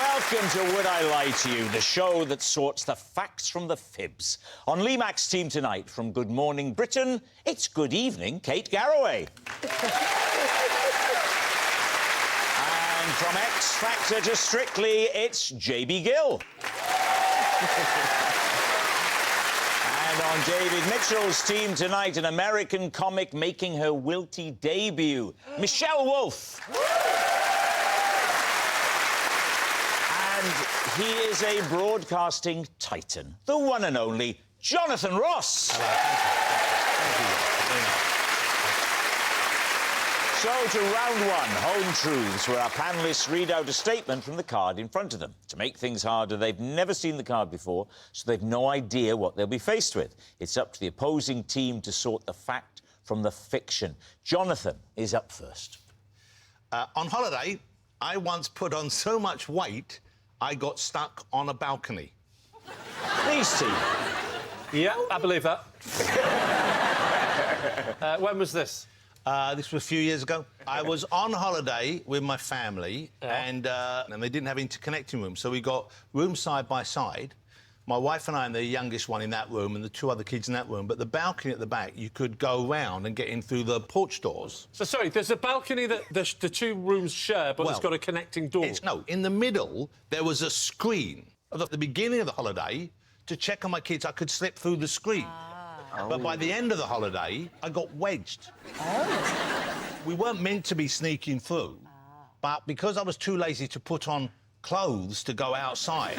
Welcome to Would I Lie to You, the show that sorts the facts from the fibs. On Lee Mack's team tonight, from Good Morning Britain, it's Good Evening, Kate Garraway. And from X Factor to Strictly, it's JB Gill. And on David Mitchell's team tonight, an American comic making her wilty debut, Michelle Wolf. And he is a broadcasting titan, the one and only Jonathan Ross. Hello, thank you. So, to round one, Home Truths, where our panellists read out a statement from the card in front of them. To make things harder, they've never seen the card before, so they've no idea what they'll be faced with. It's up to the opposing team to sort the fact from the fiction. Jonathan is up first. On holiday, I once put on so much weight, I got stuck on a balcony. Please, team. Yeah, I believe that. When was this? This was a few years ago. I was on holiday with my family, and they didn't have interconnecting rooms, so we got rooms side by side. My wife and I and the youngest one in that room and the two other kids in that room, but the balcony at the back, you could go round and get in through the porch doors. So, sorry, there's a balcony that the two rooms share, but it's got a connecting door. No, in the middle, there was a screen. At the beginning of the holiday, to check on my kids, I could slip through the screen. But by the end of the holiday, I got wedged. We weren't meant to be sneaking through, but because I was too lazy to put on clothes to go outside,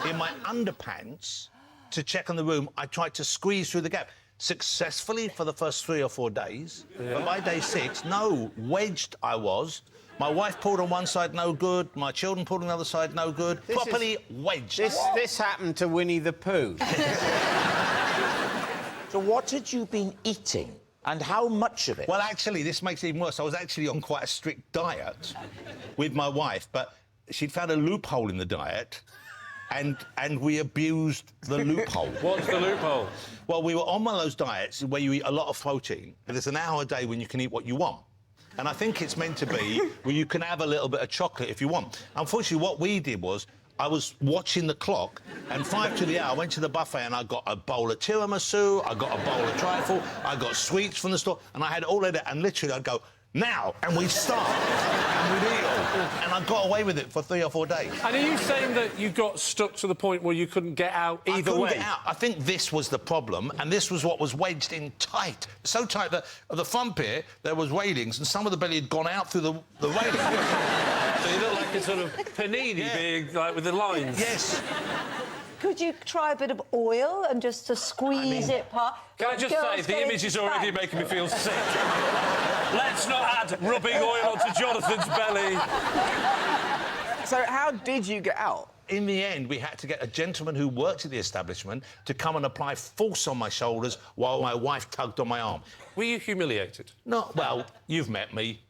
in my underpants, to check on the room, I tried to squeeze through the gap. Successfully for the first 3 or 4 days. Yeah. But by day 6, no, wedged I was. My wife pulled on one side, no good. My children pulled on the other side, no good. Properly wedged. This happened to Winnie the Pooh. So what had you been eating, and how much of it? Well, actually, this makes it even worse. I was actually on quite a strict diet with my wife, but she'd found a loophole in the diet, and we abused the loophole. What's the loophole? Well, we were on one of those diets where you eat a lot of protein, but there's an hour a day when you can eat what you want. And I think it's meant to be where you can have a little bit of chocolate if you want. Unfortunately, what we did was I was watching the clock, and 5 to the hour, I went to the buffet and I got a bowl of tiramisu, I got a bowl of trifle, I got sweets from the store, and I had all of that, and literally I'd go, now, and we'd start, and we'd eat all. And I got away with it for 3 or 4 days. And are you saying that you got stuck to the point where you couldn't get out either way? I couldn't get out. I think this was the problem, and this was what was wedged in tight. So tight that at the front here, there was railings, and some of the belly had gone out through the railing. So you look like a sort of panini being, like, with the lines. Yes. Could you try a bit of oil and just to squeeze it past? Can I just say, the image is already making me feel sick. Let's not add rubbing oil onto Jonathan's belly. So how did you get out? In the end, we had to get a gentleman who worked at the establishment to come and apply force on my shoulders while my wife tugged on my arm. Were you humiliated? No, well, you've met me.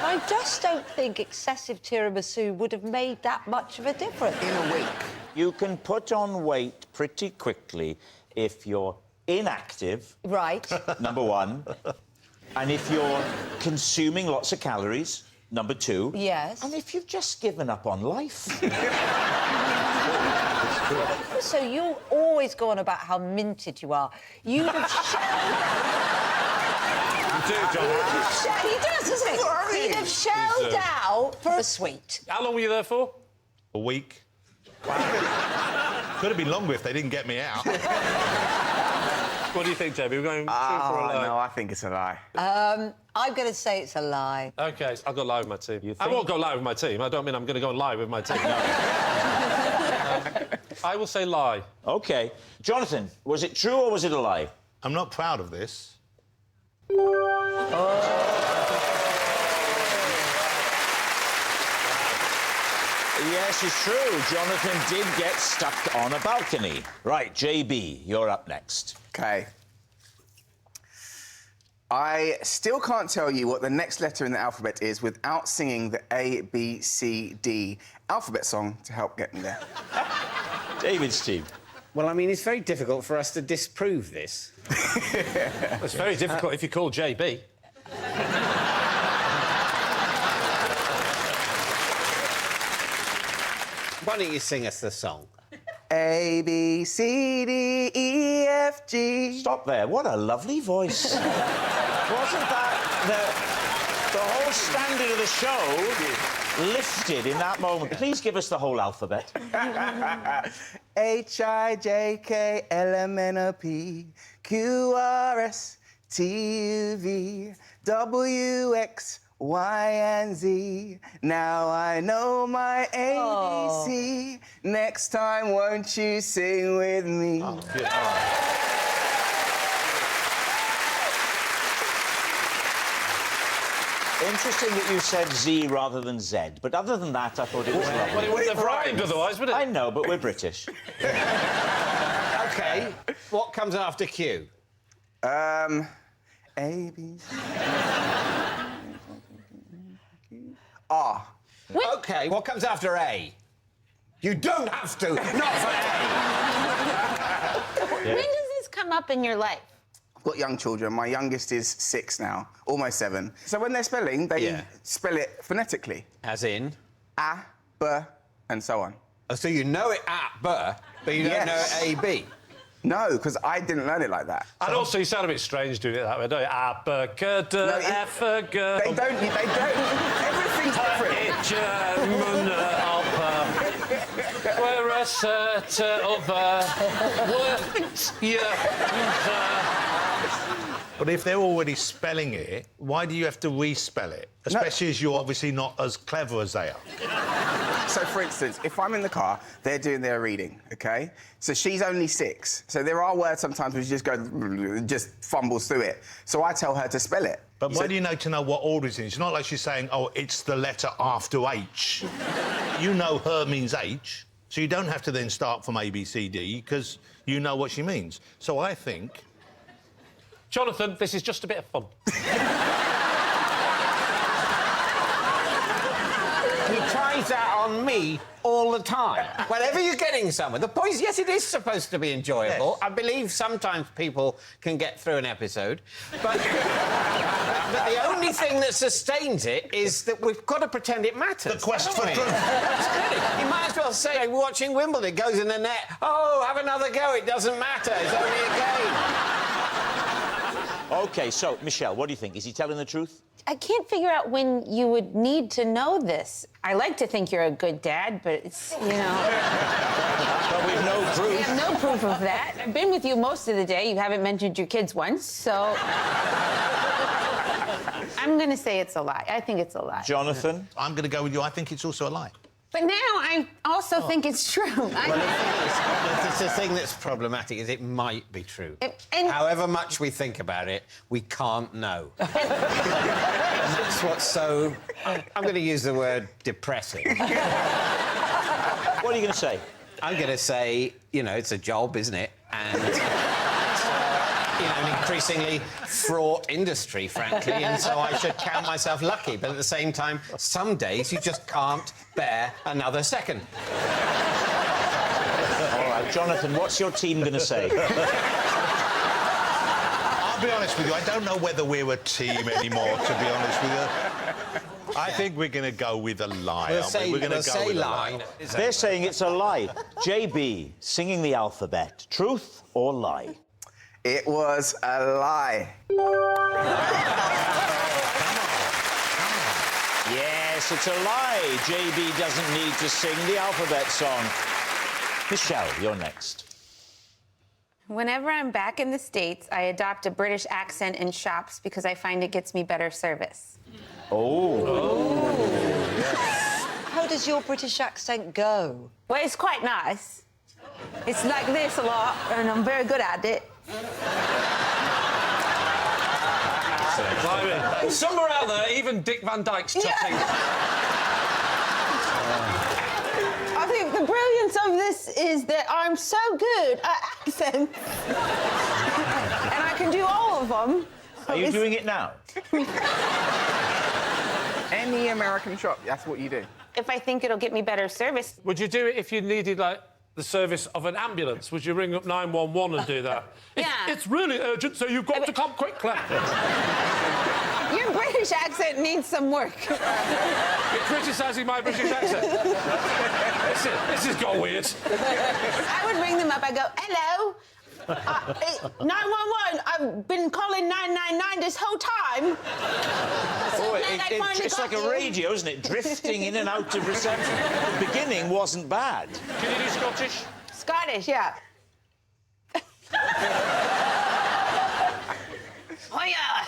I just don't think excessive tiramisu would have made that much of a difference. In a week. You can put on weight pretty quickly if you're inactive. Right. Number 1. And if you're consuming lots of calories. Number 2. Yes. And if you've just given up on life. So you always go on about how minted you are. You'd have You do, John. he does, doesn't he? He'd have shelled out for a sweet. How long were you there for? A week. Wow. Could have been longer if they didn't get me out. What do you think, JB? We're going true for a lie? No, I think it's a lie. I'm going to say it's a lie. OK, so I'll go live with my team. You I think? won't go live with my team. I don't mean I'm going to go live with my team, no. I will say lie. OK. Jonathan, was it true or was it a lie? I'm not proud of this. Yes, it's true. Jonathan did get stuck on a balcony. Right, JB, you're up next. OK. I still can't tell you what the next letter in the alphabet is without singing the A, B, C, D alphabet song to help get me there. David's team. Well, I mean, it's very difficult for us to disprove this. It's very difficult if you call JB. Why don't you sing us the song? A, B, C, D, E, F, G. Stop there. What a lovely voice. Wasn't that the whole standard of the show lifted in that moment? Please give us the whole alphabet. H, I, J, K, L, M, N, O, P, Q, R, S, T, U, V, W, X, Y, and Z. Now I know my ABC. Next time, won't you sing with me? Oh, good. Interesting that you said Z rather than Z, but other than that, I thought it was lovely. Well, it wouldn't have rhymed otherwise, would it? I know, but we're British. OK, what comes after Q? A, B, C, R. OK, what comes after A? You don't have to, not for A. When does this come up in your life? I've got young children. My youngest is 6 now, almost 7. So when they're spelling, they spell it phonetically. As in? A, B, and so on. Oh, so you know it at B, but you don't know it A, B? No, because I didn't learn it like that. And also, you sound a bit strange doing it that way, don't you? No, they don't. Everything's different. But if they're already spelling it, why do you have to respell it? Especially as you're obviously not as clever as they are. So, for instance, if I'm in the car, they're doing their reading, OK? So she's only 6. So there are words sometimes where she just fumbles through it. So I tell her to spell it. But why do you need to know what order it's in? It's not like she's saying, oh, it's the letter after H. You know her means H, so you don't have to then start from A, B, C, D, because you know what she means. So I think... Jonathan, this is just a bit of fun. He tries that on me all the time. Whenever you're getting somewhere. The point is, yes, it is supposed to be enjoyable. Yes. I believe sometimes people can get through an episode, but the only thing that sustains it is that we've got to pretend it matters. The quest for truth. You might as well say, we're watching Wimbledon, it goes in the net. Oh, have another go, it doesn't matter, it's only a game. OK, so, Michelle, what do you think? Is he telling the truth? I can't figure out when you would need to know this. I like to think you're a good dad, but it's, you know... But we've no proof. I have no proof of that. I've been with you most of the day. You haven't mentioned your kids once, so... I'm going to say it's a lie. I think it's a lie. Jonathan? I'm going to go with you. I think it's also a lie. But now I also think it's true. It's the thing that's problematic is it might be true. And- However much we think about it, we can't know. And that's what's so... I'm going to use the word depressing. What are you going to say? I'm going to say, you know, it's a job, isn't it? And it's, you know, an increasingly fraught industry, frankly, and so I should count myself lucky. But at the same time, some days you just can't bear another second. All right, Jonathan, what's your team going to say? I'll be honest with you, I don't know whether we're a team anymore, to be honest with you. I think we're going to go with a lie, aren't we? We're going to go with a lie. They're saying it's a lie. JB, singing the alphabet. Truth or lie? It was a lie. Yes, it's a lie. JB doesn't need to sing the alphabet song. Michelle, you're next. Whenever I'm back in the States, I adopt a British accent in shops because I find it gets me better service. How does your British accent go? Well, it's quite nice. It's like this a lot, and I'm very good at it. Somewhere out there, even Dick Van Dyke's touching. I think the brilliance of this is that I'm so good at accents. And I can do all of them. Are you doing it now? Any American shop, that's what you do. If I think it'll get me better service. Would you do it if you needed, like, the service of an ambulance? Would you ring up 911 and do that? Yeah. It's really urgent, so you've got to come quickly. Your British accent needs some work. You're criticising my British accent. This has got weird. I would ring them up. I go, hello. 911. I've been calling 999 this whole time. It's like a radio, isn't it? Drifting in and out of reception. The beginning wasn't bad. Can you do Scottish? Scottish, yeah. Hiya.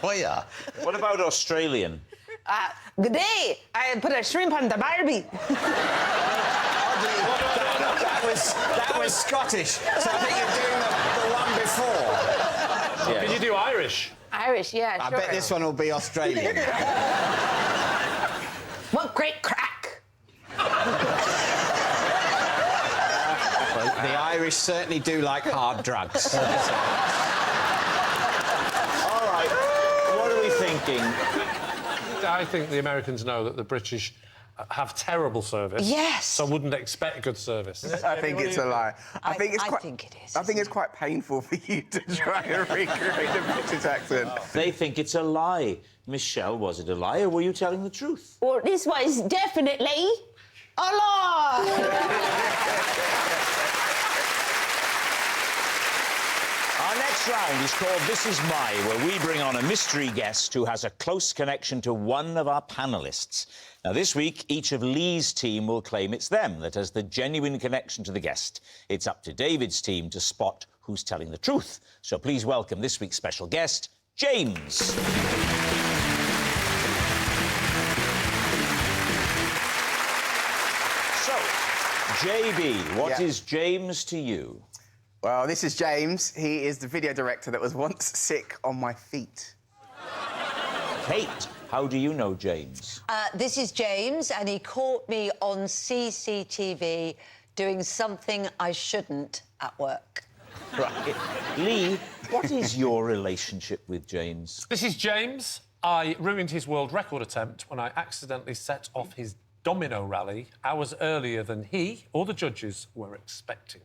Oh, yeah. What about Australian? Good day. I put a shrimp on the barbie. That was Scottish, so I think you're doing the one before. Yeah. Can you do Irish? Irish, yeah, I sure. bet this one will be Australian. What great crack. Well, the Irish certainly do like hard drugs. All right. What are we thinking? I think the Americans know that the British have terrible service. Yes. So wouldn't expect good service. I think it's a lie. I think it's quite, think it is, I think it's quite painful for you to try and recreate the British accent. They think it's a lie. Michelle, was it a lie or were you telling the truth? Well, this was definitely a lie. Our next round is called This Is My, where we bring on a mystery guest who has a close connection to one of our panellists. Now, this week, each of Lee's team will claim it's them that has the genuine connection to the guest. It's up to David's team to spot who's telling the truth. So please welcome this week's special guest, James. So, JB, what is James to you? Well, this is James. He is the video director that was once sick on my feet. Kate, how do you know James? This is James, and he caught me on CCTV doing something I shouldn't at work. Right. Lee, what is your relationship with James? This is James. I ruined his world record attempt when I accidentally set off his domino rally hours earlier than he or the judges were expecting.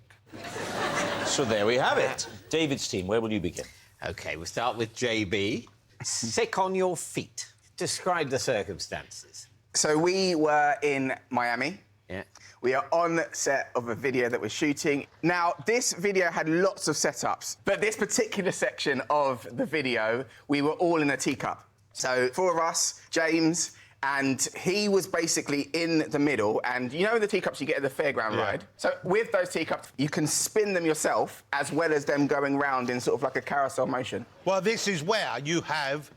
So there we have it. David's team, where will you begin? OK, we'll start with JB. Sick on your feet. Describe the circumstances. So we were in Miami. Yeah. We are on set of a video that we're shooting. Now, this video had lots of setups, but this particular section of the video, we were all in a teacup. So, 4 of us, James, and he was basically in the middle, and you know the teacups you get at the fairground ride? So with those teacups, you can spin them yourself, as well as them going round in sort of like a carousel motion. Well, this is where you have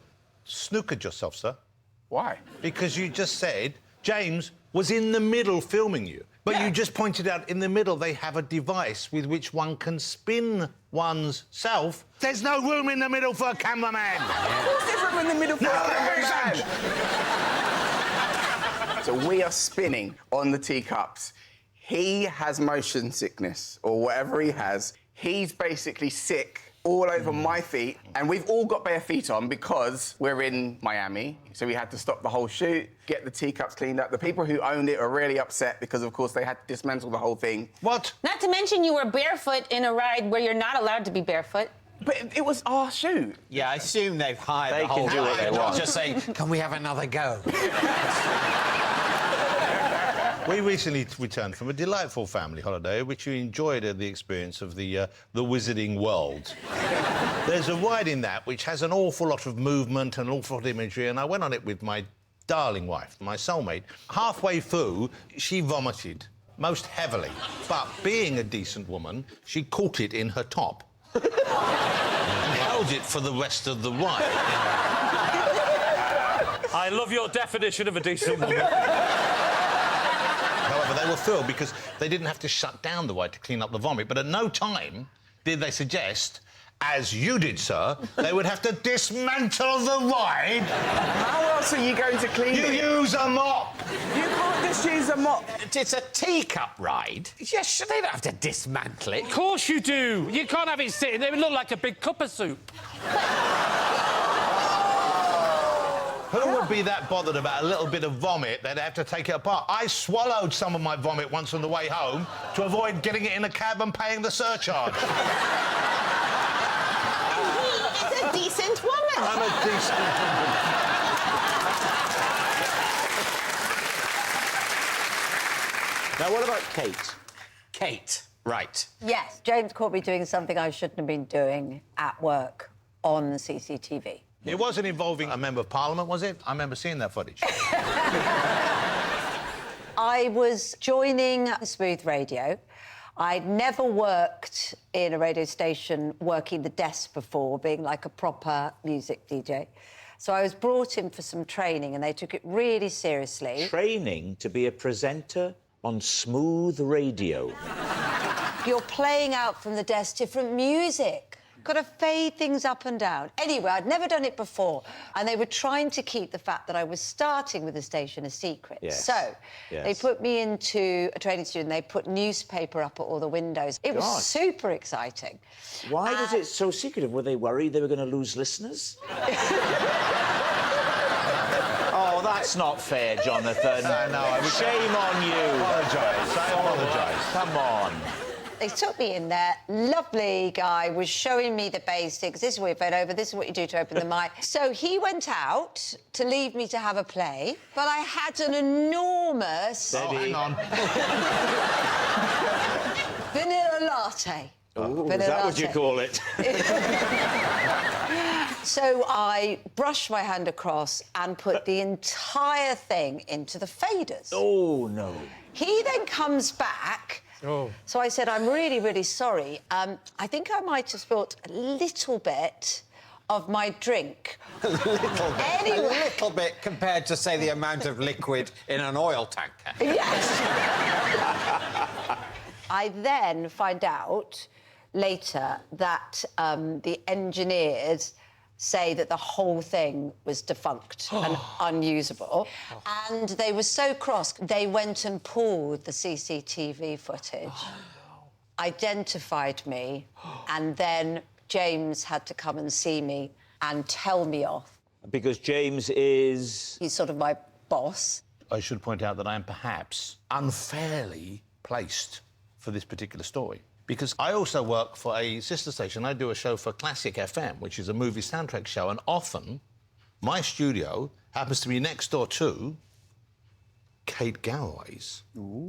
snookered yourself, sir. Why? Because you just said James was in the middle filming you. But you just pointed out in the middle they have a device with which one can spin one's self. There's no room in the middle for a cameraman. Of course there's room in the middle for a cameraman. So we are spinning on the teacups. He has motion sickness, or whatever he has. He's basically sick all over my feet, and we've all got bare feet on because we're in Miami, so we had to stop the whole shoot, get the teacups cleaned up. The people who owned it are really upset because, of course, they had to dismantle the whole thing. What? Not to mention you were barefoot in a ride where you're not allowed to be barefoot. But it was our shoot. Yeah, I assume they've hired They the whole can do what they time, want. Just saying, can we have another go? We recently returned from a delightful family holiday, which we enjoyed the experience of the Wizarding World. There's a ride in that which has an awful lot of movement and an awful lot of imagery, and I went on it with my darling wife, my soulmate. Halfway through, she vomited, most heavily. But being a decent woman, she caught it in her top and held it for the rest of the ride. I love your definition of a decent woman. However, they were thrilled because they didn't have to shut down the ride to clean up the vomit, but at no time did they suggest, as you did, sir, they would have to dismantle the ride. How else are you going to clean You it? use a mop. You can't just use a mop. It's a teacup ride. Yes, they don't have to dismantle it. Of course you do. You can't have it sitting there. It would look like a big cup of soup. Who would be that bothered about a little bit of vomit? They'd have to take it apart. I swallowed some of my vomit once on the way home to avoid getting it in a cab and paying the surcharge. He is a decent woman. I'm a decent woman. Now, what about Kate? Kate, right. Yes, James caught me doing something I shouldn't have been doing at work on CCTV. It wasn't involving a member of Parliament, was it? I remember seeing that footage. I was joining Smooth Radio. I'd never worked in a radio station working the desk before, being like a proper music DJ. So I was brought in for some training and they took it really seriously. Training to be a presenter on Smooth Radio. You're playing out from the desk different music. Got to fade things up and down. Anyway, I'd never done it before, and they were trying to keep the fact that I was starting with the station a secret. Yes. So Yes. they put me into a training studio and they put newspaper up at all the windows. It was God. super exciting. Why was it so secretive? Were they worried they were going to lose listeners? Oh, that's not fair, Jonathan. Shame on you. Apologise. I apologise. Come on. They took me in there. Lovely guy was showing me the basics. This is what you fade over. This is what you do to open the mic. So he went out to leave me to have a play, but I had an enormous Hang on. vanilla latte. Ooh, Vanilla is that what you latte. call it? So I brushed my hand across and put the entire thing into the faders. Oh, no. He then comes back. Oh. So I said, I'm really, really sorry. I think I might have spilt a little bit of my drink. A Anyway. little bit compared to, say, the amount of liquid in an oil tanker. Yes. I then find out later that the engineers say that the whole thing was defunct and unusable. And they were so cross, they went and pulled the CCTV footage, identified me, and then James had to come and see me and tell me off. Because James is... He's sort of my boss. I should point out that I am perhaps unfairly placed for this particular story, because I also work for a sister station. I do a show for Classic FM, which is a movie soundtrack show, and often my studio happens to be next door to Kate Garraway's. Ooh.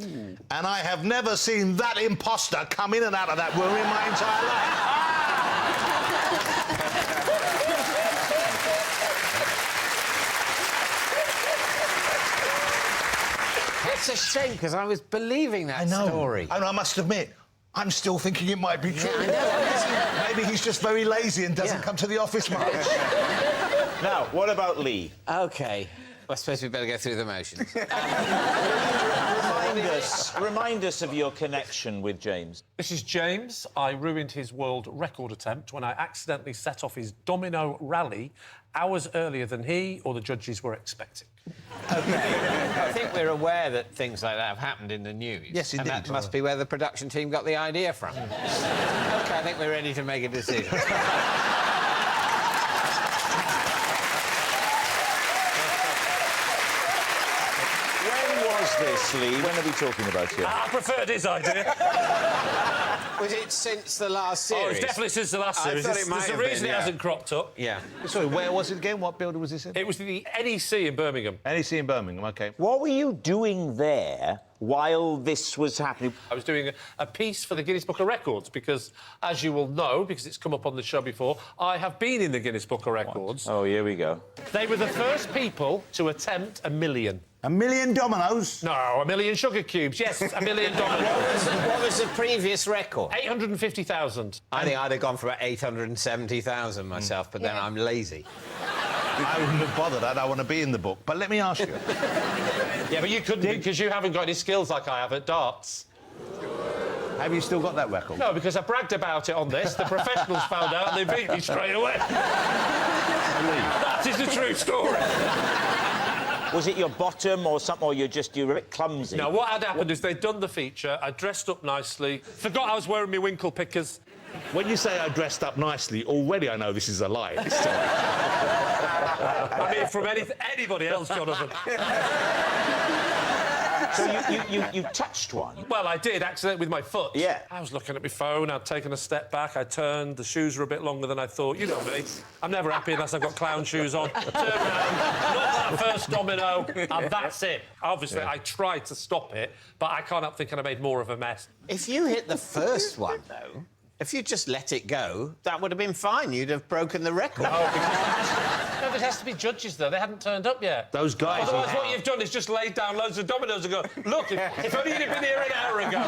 And I have never seen that imposter come in and out of that room in my entire life. It's a shame, because I was believing that story. And I must admit, I'm still thinking it might be true. Yeah, I know. Maybe he's just very lazy and doesn't come to the office much. Now, what about Lee? OK. I suppose we better go through the motions. Remind us of your connection with James. This is James. I ruined his world record attempt when I accidentally set off his domino rally hours earlier than he or the judges were expecting. OK. I think we're aware that things like that have happened in the news. Yes, indeed. And that must be where the production team got the idea from. OK, I think we're ready to make a decision. This, Lee? When are we talking about here? I preferred his idea. Was it since the last series? Oh, it's definitely since the last series. I thought it might There's a have reason been, it hasn't cropped up. Yeah. Sorry, where was it again? What building was this in? It was the NEC in Birmingham. NEC in Birmingham, OK. What were you doing there while this was happening? I was doing a piece for the Guinness Book of Records because, as you will know, because it's come up on the show before, I have been in the Guinness Book of Records. Oh, here we go. They were the first people to attempt 1 million. 1 million dominoes? No, 1 million sugar cubes. Yes, 1 million dominoes. What was the previous record? 850,000. I think I'd have gone for about 870,000 myself, but then I'm lazy. I wouldn't have bothered. I don't want to be in the book. But let me ask you. Yeah, but you couldn't because you haven't got any skills like I have at darts. Have you still got that record? No, because I bragged about it on this. The professionals found out and they beat me straight away. That is the true story. Was it your bottom or something, or you're a bit clumsy? No, what had happened is they'd done the feature, I dressed up nicely, forgot I was wearing my winkle pickers. When you say I dressed up nicely, already I know this is a lie. I mean, from anybody else, Jonathan. So you touched one? Well, I did, accidentally with my foot. Yeah. I was looking at my phone, I'd taken a step back, I turned, the shoes were a bit longer than I thought. You know me, I'm never happy unless I've got clown shoes on. Turn around, not that first domino, and that's it. Obviously, I tried to stop it, but I can't help thinking I made more of a mess. If you hit the first one, though, if you just let it go, that would have been fine. You'd have broken the record. No, there has to be judges, though. They hadn't turned up yet. Those guys... Otherwise, what you've done is just laid down loads of dominoes and go, look, if only you'd have been here an hour ago.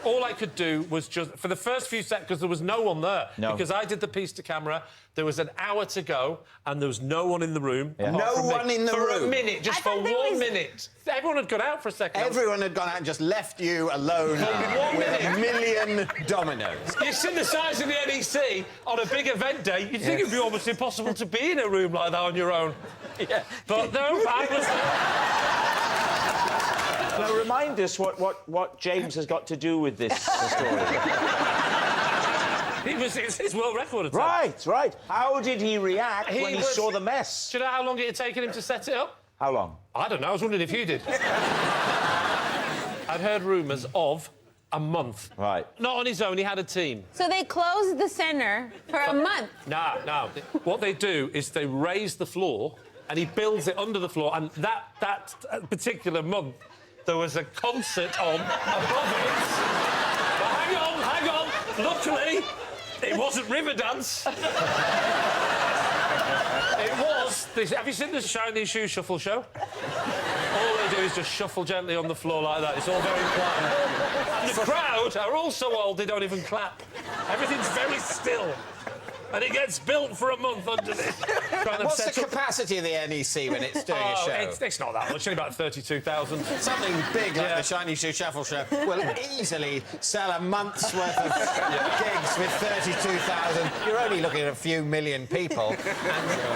All I could do was just... For the first few seconds, because there was no one there. No. Because I did the piece to camera, there was an hour to go, and there was no one in the room. Yeah. No one in the room? For a minute, just for 1 minute. Everyone had gone out for a second. Everyone had gone out and just left you alone For 1 with minute. a million dominoes. You see the size of the NEC on a big event day, you'd think it'd be almost impossible to be in a room like that on your own. Yeah. But no, I was... Now, remind us what James has got to do with this story. It's his world record attempt. Right. How did he react when he saw the mess? Do you know how long it had taken him to set it up? How long? I don't know. I was wondering if you did. I'd heard rumours of a month. Right. Not on his own. He had a team. So they closed the centre for a month. No. What they do is they raise the floor and he builds it under the floor. And that particular month, there was a concert on above it. But hang on. Luckily, it wasn't Riverdance. It was... Have you seen the Shiny Shoe Shuffle show? All they do is just shuffle gently on the floor like that. It's all very quiet. And the crowd are all so old they don't even clap. Everything's very still. And it gets built for a month underneath. What's the capacity of the NEC when it's doing a show? It's not that much. It's only about 32,000. Something big like the Shiny Shoe Shuffle show will easily sell a month's worth of gigs with 32,000. You're only looking at a few million people.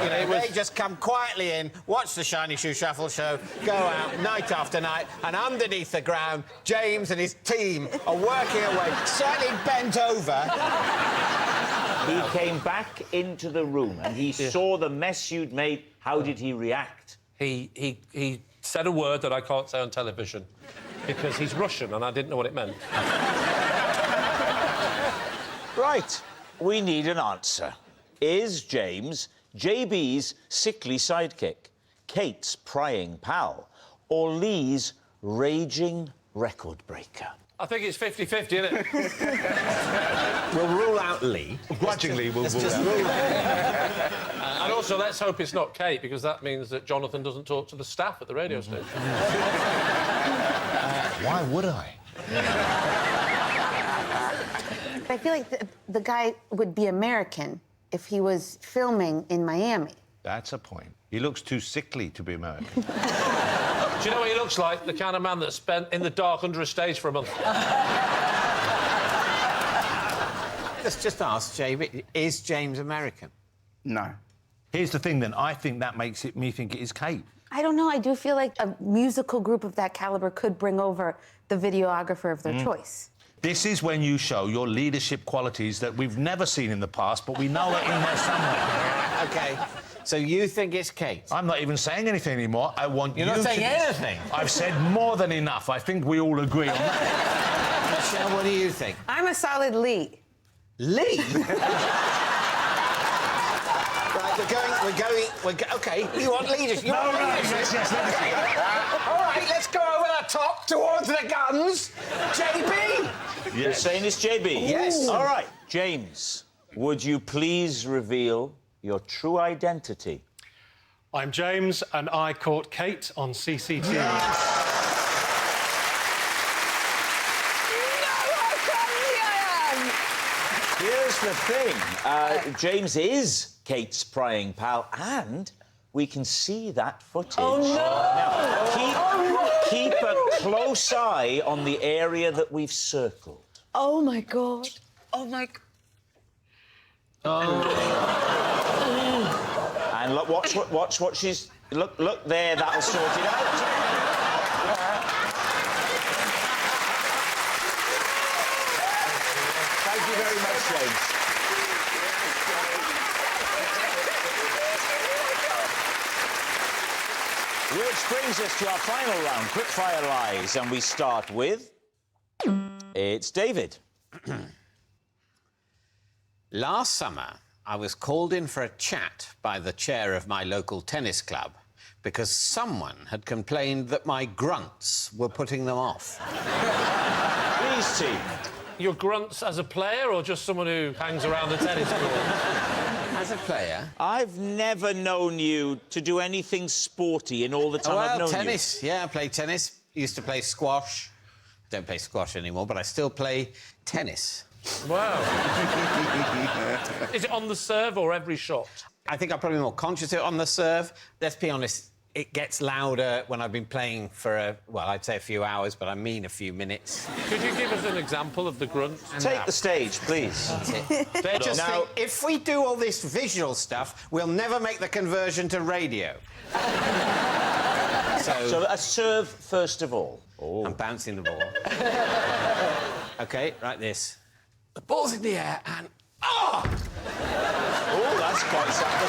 And, they just come quietly in, watch the Shiny Shoe Shuffle show, go out night after night, and underneath the ground, James and his team are working away, slightly bent over. He came back into the room and he saw the mess you'd made. How did he react? He said a word that I can't say on television because he's Russian and I didn't know what it meant. Right. We need an answer. Is James JB's sickly sidekick, Kate's prying pal, or Lee's raging record breaker? I think it's 50-50, isn't it? We'll rule out Lee. Grudgingly, we'll rule out. And also, let's hope it's not Kate, because that means that Jonathan doesn't talk to the staff at the radio station. Why would I? I feel like the guy would be American if he was filming in Miami. That's a point. He looks too sickly to be American. Do you know what he looks like? The kind of man that spent in the dark under a stage for a month. Let's just ask, JB, is James American? No. Here's the thing, then. I think that makes me think it is Kate. I don't know. I do feel like a musical group of that caliber could bring over the videographer of their choice. This is when you show your leadership qualities that we've never seen in the past, but we know it in there somewhere. OK, so you think it's Kate? I'm not even saying anything anymore. I want You're not saying anything? I've said more than enough. I think we all agree on that. Michelle, what do you think? I'm a solid Lee. Lee? Right, OK, you want leadership? You want leadership? Yes, OK. All right, let's go over the top towards the guns. JB? You're saying it's JB? Yes. All right. James, would you please reveal your true identity? I'm James, and I caught Kate on CCTV. Here's the thing. James is Kate's prying pal, and we can see that footage. Oh, no! Now, keep a close eye on the area that we've circled. Oh, my God. Oh, my... And look, watch what she's Look there, that'll sort it out. Thank you very much, James. Which brings us to our final round, quick-fire lies, and we start with... It's David. Last summer, I was called in for a chat by the chair of my local tennis club because someone had complained that my grunts were putting them off. Please, team. Your grunts as a player or just someone who hangs around the tennis court? As a player... I've never known you to do anything sporty in all the time I've known tennis. Yeah, I play tennis. Used to play squash. Don't play squash anymore, but I still play tennis. Wow. Is it on the serve or every shot? I think I'm probably more conscious of it on the serve. Let's be honest, it gets louder when I've been playing for, I'd say a few hours, but I mean a few minutes. Could you give us an example of the grunt? Take the stage, please. They just Now... think, if we do all this visual stuff, we'll never make the conversion to radio. So a serve first of all. I'm bouncing the ball. OK, like this. The ball's in the air and... Oh! Oh, that's quite something.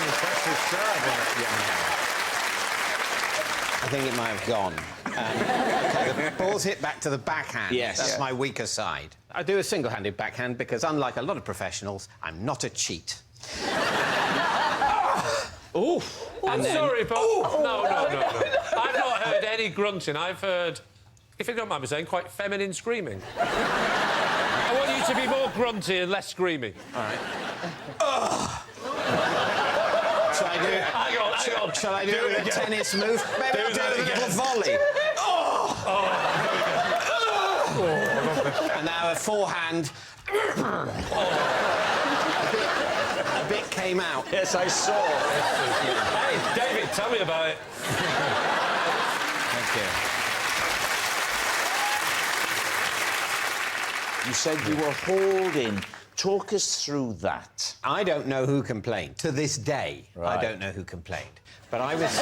Impressive serve, young man. I think it might have gone. OK, the ball's hit back to the backhand. Yes. That's my weaker side. I do a single-handed backhand because, unlike a lot of professionals, I'm not a cheat. Oh, I'm sorry, but... No. I've not heard any grunting. I've heard, if you don't mind me saying, quite feminine screaming. I want you to be more grunty and less screamy. All right. Shall I do it? Hang on. Shall I do it with a tennis move? Maybe I'll do it with a little volley. And now a forehand. A bit came out. Yes, I saw. Hey, David, tell me about it. Thank you. You said you were hauled in. Talk us through that. I don't know who complained. To this day, Right. I don't know who complained. But I was...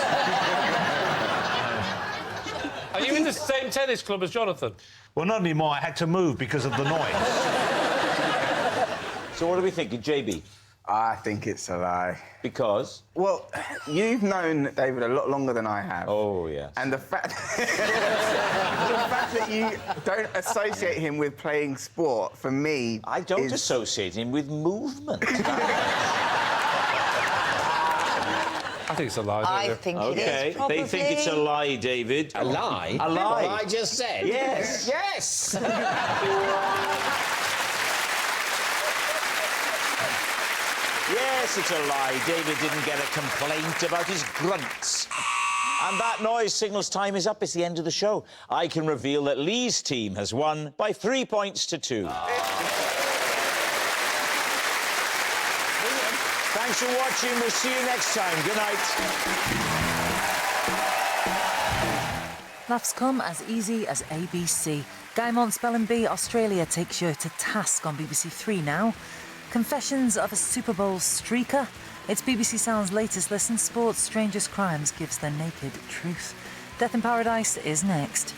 Are you in the same tennis club as Jonathan? Well, not anymore. I had to move because of the noise. So what are we thinking, JB? I think it's a lie. Because? Well, you've known David a lot longer than I have. Oh, yes. And the fact that you don't associate him with playing sport, for me... I don't associate him with movement. I think it's a lie. I think it is, probably. They think it's a lie, David. A lie? A lie. What I just said? Yes. Yes! Yes, it's a lie. David didn't get a complaint about his grunts. And that noise signals time is up. It's the end of the show. I can reveal that Lee's team has won by 3 points to 2. Thanks for watching. We'll see you next time. Good night. Laughs come as easy as ABC. Guy Montspell and B Australia takes you to task on BBC Three now. Confessions of a Super Bowl streaker. It's BBC Sound's latest listen. Sports Strangest Crimes gives their naked truth. Death in Paradise is next.